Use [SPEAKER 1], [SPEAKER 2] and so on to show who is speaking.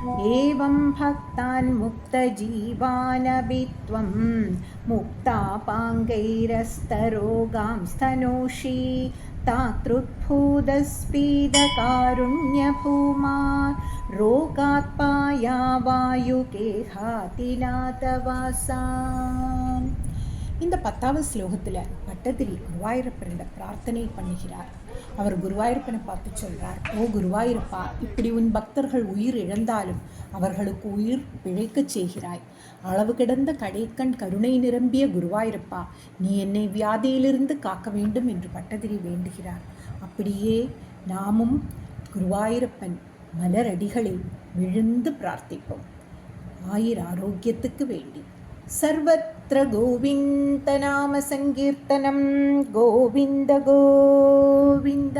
[SPEAKER 1] एवं भक्तान् मुक्तजीवानपि त्वं मुक्तापाङ्गैरस्तरोगांस्तनोषि तातृद्भूतस्पीदकारुण्यभूमा रोगात्पाया वायुगेहातिनाथवासाम्. இந்த 10வது ஸ்லோகத்தில் பட்டதிரி குருவாயூரப்பனிட பிரார்த்தனை பண்ணுகிறார். அவர் குருவாயூரப்பனை பார்த்து சொல்கிறார், ஓ குருவாயூரப்பா, இப்படி உன் பக்தர்கள் உயிர் இழந்தாலும் அவர்களுக்கு உயிர் பிழைக்கச் செய்கிறாய். அளவு கிடந்த கடைக்கண் கருணை நிரம்பிய குருவாயூரப்பா, நீ என்னை வியாதியிலிருந்து காக்க வேண்டும் என்று பட்டதிரி வேண்டுகிறார். அப்படியே நாமும் குருவாயூரப்பன் மலரடிகளில் விழுந்து பிரார்த்திப்போம். ஆரோக்கியத்துக்கு வேண்டி. सर्वत्र गोविन्दनामसङ्कीर्तनं गोविन्द गोविन्द.